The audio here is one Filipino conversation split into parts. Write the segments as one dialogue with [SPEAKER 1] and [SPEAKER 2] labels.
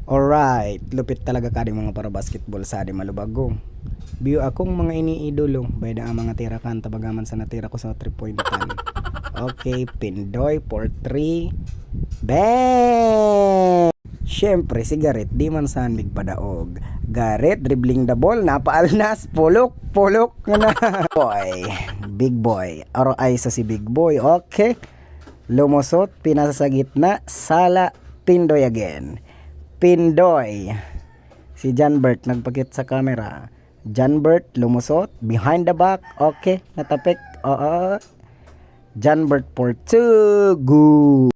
[SPEAKER 1] Alright, lupit talaga ka di mga para basketball sa di malubago. Biyo akong mga iniidolo, bayda ang mga tira kan tabagaman sa natira ko sa 3-point tan. Okay, Pindoy for 3. Bang! Siyempre si Garrett di man saan migpadaog. Garrett dribbling the ball, napaalnas, pulok na. Boy, big boy. ROI sa si big boy. Okay. Lumusot, pinasa sa gitna, Sala, Pindoy again. Pindoy. Si Janbert nagpakit sa camera. Janbert lumusot behind the back. Okay, natapik. Oo. Janbert for 2. Good.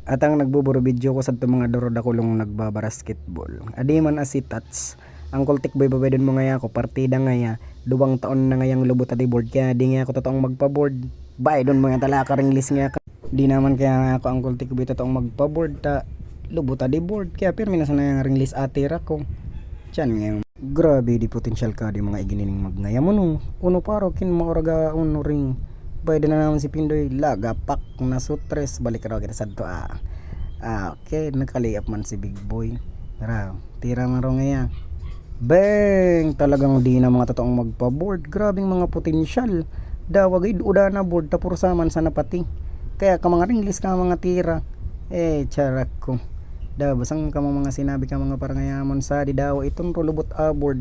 [SPEAKER 1] At ang nagbuburo video ko sa mga dorod ako lang nagbabasketball. Adi man asitats. Ang kultik boy babay mo ngaya ako partida ngaya. 2 taon na ngayang lubot adi board kaya di nga ako totoong magpa-board. Bay don mga talaka ring list nga ka. Di naman kaya nga ako ang kultik boy totoong magpa-board ta. Lubot adi board kaya pirmi na sana yung ring list atira ko. Tiyan nga. Grabe di potential ka di mga iginining magnaya mo no. Uno paro kin maoraga uno ring. Pwede na naman si Pindoy lagapak na sutres balik raw kita sadto okay nakaliap man si big boy tira man raw ngaya bang talagang di na mga totoong magpa-board grabing mga potensyal dawagid uda na board tapos saman sa napati kaya ka mga ringlis ka mga tira charak ko basang ka mga sinabi ka mga parangayamon sa di daw itong rolobot aboard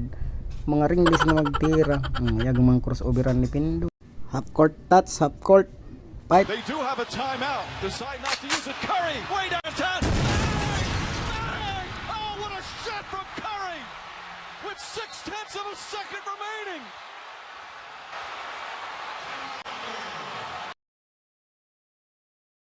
[SPEAKER 1] mga ringlis na magtira yag mga crossoveran ni Pindoy. Half court touch, half court fight.
[SPEAKER 2] They do have a timeout. Decide not to use it. Curry, way downtown. Bang! Oh, what a shot from Curry! With 0.6 of a second remaining.